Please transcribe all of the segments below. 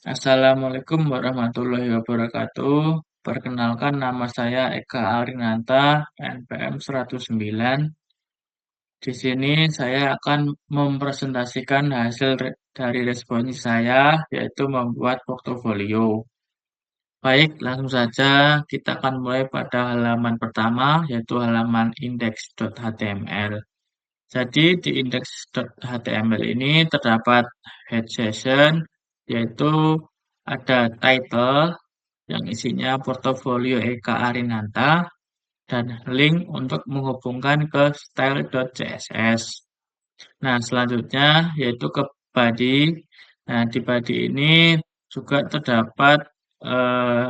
Assalamualaikum warahmatullahi wabarakatuh. Perkenalkan nama saya Eka Arinanta, NPM 109. Di sini saya akan mempresentasikan hasil dari responsi saya, yaitu membuat portofolio. Baik, langsung saja kita akan mulai pada halaman pertama, yaitu halaman index.html. Jadi di index.html ini terdapat head session, yaitu ada title yang isinya portofolio Eka Arinanta dan link untuk menghubungkan ke style.css. Nah, selanjutnya yaitu ke body. Nah, di body ini juga terdapat eh,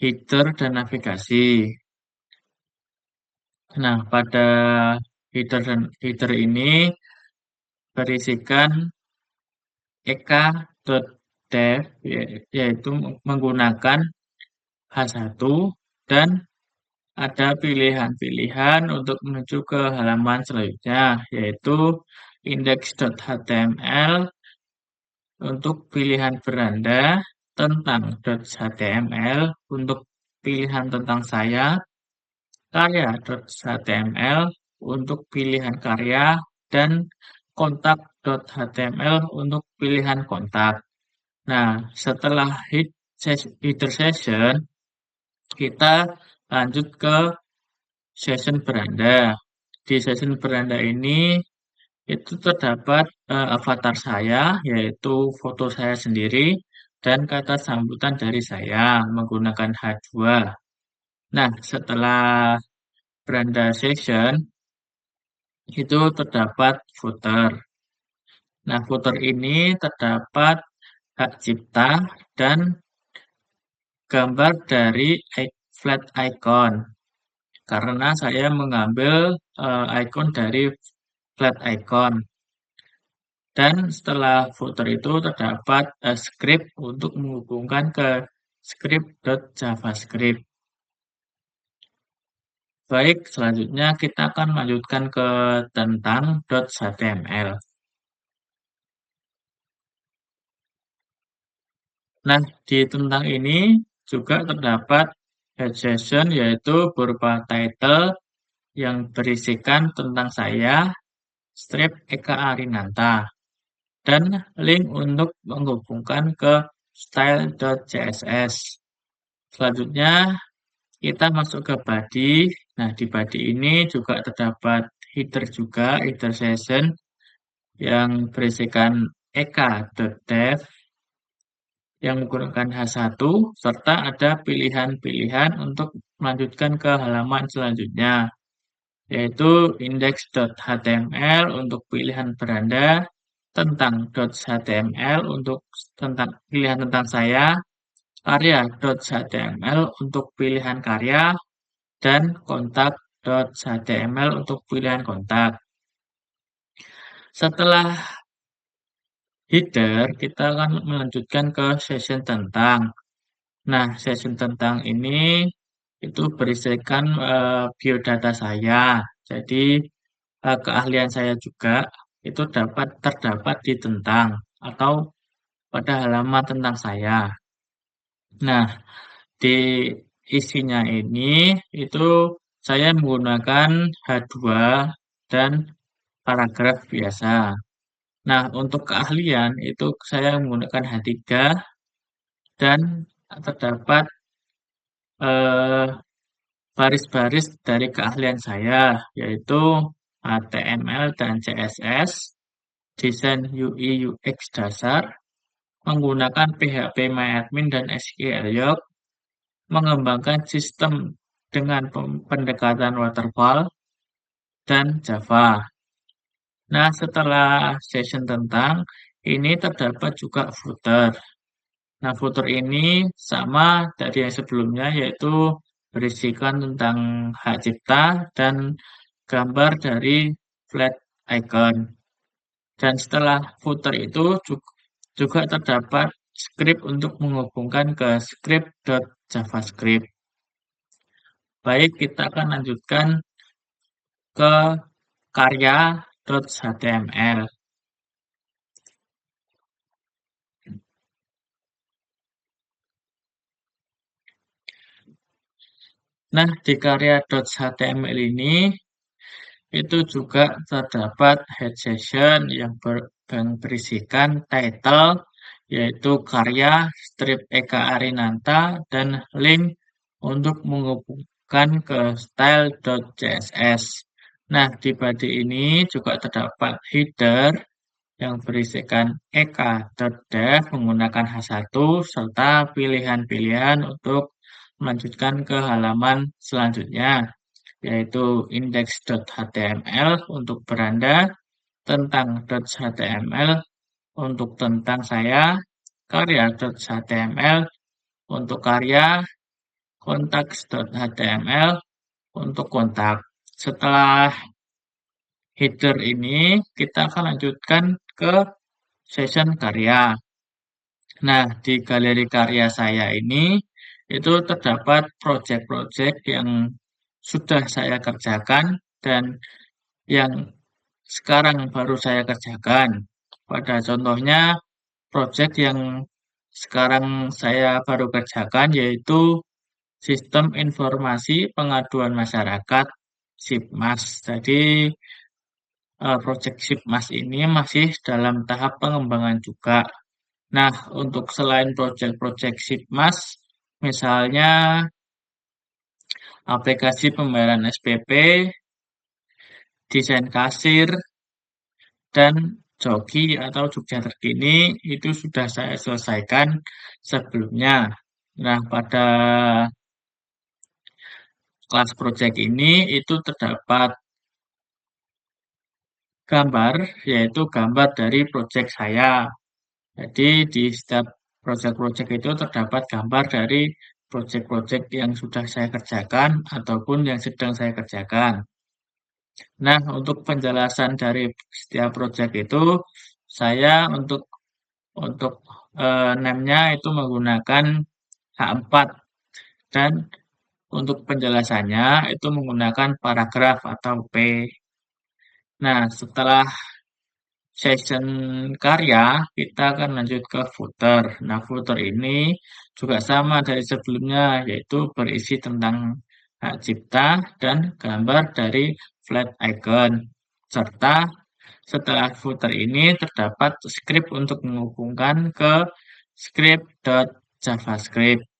header dan navigasi. Nah, pada header ini berisikan eka.dev yaitu menggunakan H1 dan ada pilihan-pilihan untuk menuju ke halaman selanjutnya, yaitu index.html untuk pilihan beranda, tentang .html untuk pilihan tentang saya, karya.html untuk pilihan karya, dan kontak.html untuk pilihan kontak. Nah, setelah header session, kita lanjut ke session beranda. Di session beranda ini itu terdapat avatar saya, yaitu foto saya sendiri, dan kata sambutan dari saya menggunakan H2. Nah, setelah beranda session, itu terdapat footer. Nah, footer ini terdapat hak cipta dan gambar dari flat icon. Karena saya mengambil icon dari flat icon. Dan setelah footer itu terdapat script untuk menghubungkan ke script.javascript. Baik, selanjutnya kita akan lanjutkan ke tentang .html. Nah, di tentang ini juga terdapat head session yaitu berupa title yang berisikan tentang saya, strip Eka Arinanta, dan link untuk menghubungkan ke style.css. Selanjutnya, kita masuk ke body. Nah, di body ini juga terdapat header session yang berisikan eka.dev yang menggunakan H1 serta ada pilihan-pilihan untuk melanjutkan ke halaman selanjutnya, yaitu index.html untuk pilihan beranda, tentang .html untuk tentang pilihan tentang saya, karya.html untuk pilihan karya, dan kontak.html untuk pilihan kontak. Setelah header, kita akan melanjutkan ke session tentang. Nah, session tentang ini itu berisikan biodata saya. Jadi, keahlian saya juga itu terdapat di tentang atau pada halaman tentang saya. Nah, di isinya ini itu saya menggunakan H2 dan paragraf biasa. Nah, untuk keahlian itu saya menggunakan H3 dan terdapat eh, baris-baris dari keahlian saya, yaitu HTML dan CSS, desain UI UX dasar, menggunakan PHP MyAdmin dan SQLiOC, mengembangkan sistem dengan pendekatan waterfall, dan Java. Nah, setelah session tentang, ini terdapat juga footer. Nah, footer ini sama dari yang sebelumnya, yaitu berisikan tentang hak cipta dan gambar dari flat icon. Dan setelah footer itu juga terdapat script untuk menghubungkan ke script.javascript. Baik, kita akan lanjutkan ke karya.html. Nah, di karya.html ini itu juga terdapat head session yang berisikan title, yaitu karya strip Eka Arinanta dan link untuk menghubungkan ke style.css. Nah, di body ini juga terdapat header yang berisikan eka.dev menggunakan H1 serta pilihan-pilihan untuk melanjutkan ke halaman selanjutnya, yaitu index.html untuk beranda, tentang.html untuk tentang saya, karya.html untuk karya, kontaks.html untuk kontak. Setelah header ini, kita akan lanjutkan ke session karya. Nah, di galeri karya saya ini, itu terdapat project-project yang sudah saya kerjakan dan yang sekarang baru saya kerjakan. Pada contohnya, project yang sekarang saya baru kerjakan yaitu Sistem Informasi Pengaduan Masyarakat SIPMAS. Jadi, project SIPMAS ini masih dalam tahap pengembangan juga. Nah, untuk selain project-project SIPMAS, misalnya aplikasi pembayaran SPP, desain kasir, dan Joki atau Jogja Terkini itu sudah saya selesaikan sebelumnya. Nah, pada kelas project ini itu terdapat gambar, yaitu gambar dari project saya. Jadi di setiap project-project itu terdapat gambar dari project-project yang sudah saya kerjakan ataupun yang sedang saya kerjakan. Nah, untuk penjelasan dari setiap project itu, saya untuk name-nya itu menggunakan H4 dan untuk penjelasannya itu menggunakan paragraf atau P. Nah, setelah session karya, kita akan lanjut ke footer. Nah, footer ini juga sama dari sebelumnya, yaitu berisi tentang hak cipta dan gambar dari flat icon. Serta setelah footer ini terdapat script untuk menghubungkan ke script.javascript.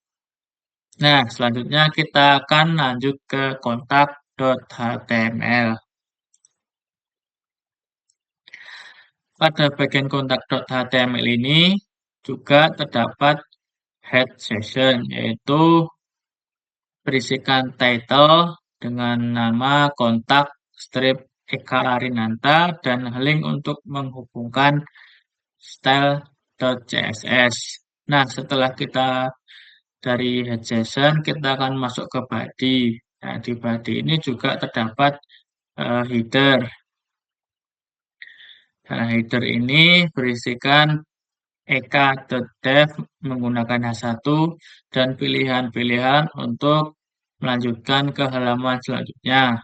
Nah, selanjutnya kita akan lanjut ke kontak.html. Pada bagian kontak.html ini juga terdapat head session, yaitu berisikan title dengan nama kontak strip Eka Arinanta dan link untuk menghubungkan style.css. Nah, setelah kita dari head session, kita akan masuk ke body. Nah, di body ini juga terdapat header. Nah, header ini berisikan eka.dev menggunakan H1 dan pilihan-pilihan untuk melanjutkan ke halaman selanjutnya.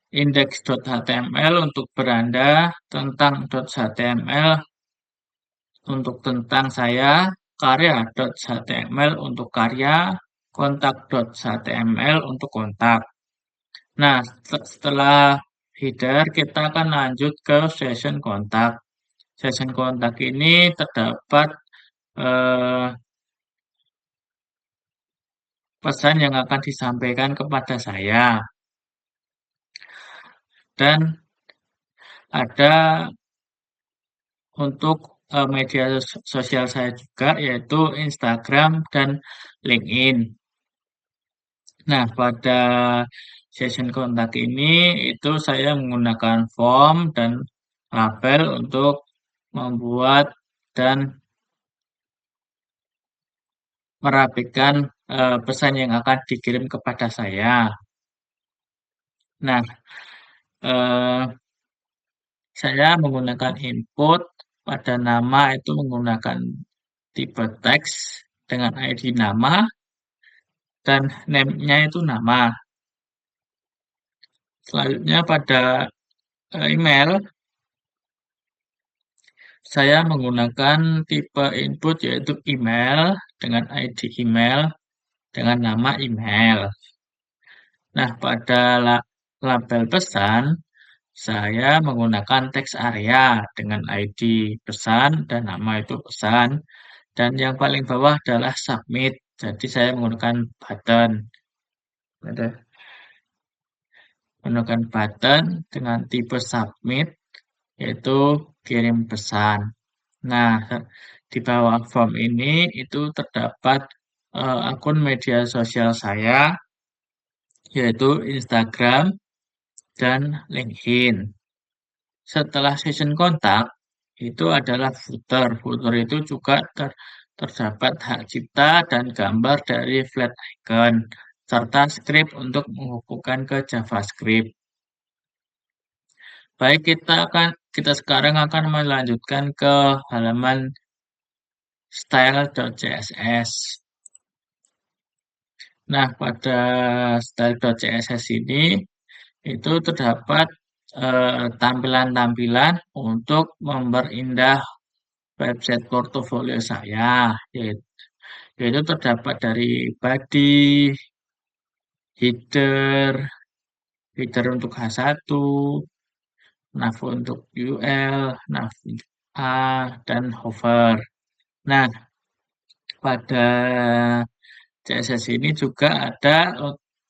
Index.html untuk beranda, tentang.html untuk tentang saya, karya.html untuk karya, kontak.html untuk kontak. Nah, setelah header, kita akan lanjut ke session kontak. Session kontak ini terdapat eh, pesan yang akan disampaikan kepada saya. Dan ada untuk media sosial saya juga, yaitu Instagram dan LinkedIn. Nah, pada session kontak ini itu saya menggunakan form dan label untuk membuat dan merapikan pesan yang akan dikirim kepada saya. Nah, eh, saya menggunakan input pada nama itu menggunakan tipe teks dengan ID nama dan name-nya itu nama. Selanjutnya pada email, saya menggunakan tipe input yaitu email dengan ID email dengan nama email. Nah, pada label pesan, saya menggunakan teks area dengan ID pesan dan nama itu pesan. Dan yang paling bawah adalah submit. Jadi saya menggunakan button. Ada menggunakan button dengan tipe submit, yaitu kirim pesan. Nah, di bawah form ini itu terdapat akun media sosial saya, yaitu Instagram dan LinkedIn. Setelah session kontak, itu adalah footer. Footer itu juga terdapat hak cipta dan gambar dari flat icon, serta script untuk menghubungkan ke JavaScript. Baik, kita sekarang akan melanjutkan ke halaman style.css. Nah, pada style.css ini itu terdapat tampilan-tampilan untuk memperindah website portofolio saya, yaitu terdapat dari body, header, header untuk H1, nav untuk UL, nav A, dan hover. Nah, pada CSS ini juga ada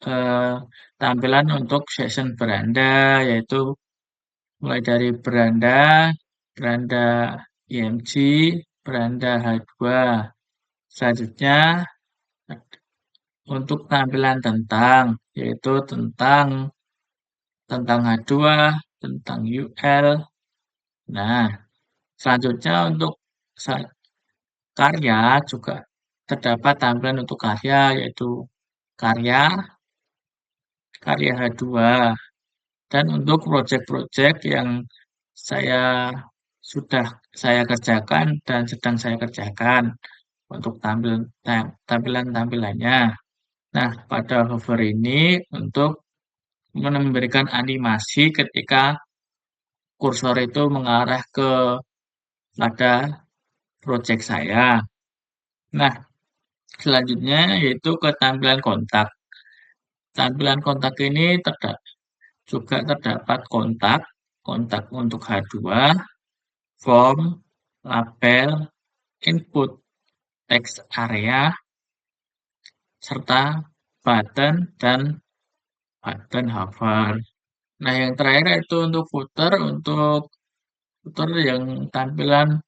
eh, tampilan untuk session beranda, yaitu mulai dari beranda, beranda IMG, beranda H2. Selanjutnya untuk tampilan tentang, yaitu tentang H2, tentang UL. Nah, selanjutnya untuk karya juga terdapat tampilan untuk karya, yaitu karya, karya H2. Dan untuk proyek-proyek yang saya sudah saya kerjakan dan sedang saya kerjakan untuk tampilan-tampilannya. Nah, pada hover ini untuk memberikan animasi ketika kursor itu mengarah pada proyek saya. Nah, selanjutnya yaitu ke tampilan kontak. Tampilan kontak ini juga terdapat kontak, kontak untuk H2, form, label, input, text area, serta button dan button hover. Nah, yang terakhir itu untuk footer yang tampilan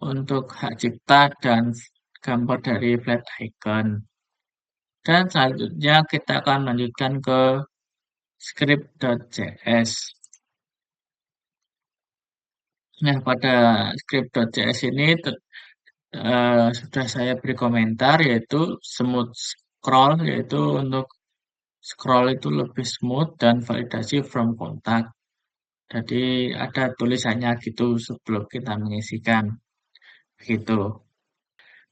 untuk hak cipta dan gambar dari flat icon. Dan selanjutnya kita akan lanjutkan ke script.js. Nah, pada script.js ini sudah saya beri komentar yaitu smooth scroll, yaitu untuk scroll itu lebih smooth dan validasi from kontak. Jadi ada tulisannya gitu sebelum kita mengisikan. Gitu.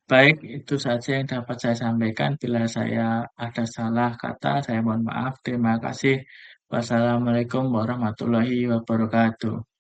Baik, itu saja yang dapat saya sampaikan. Bila saya ada salah kata, saya mohon maaf. Terima kasih. Wassalamualaikum warahmatullahi wabarakatuh.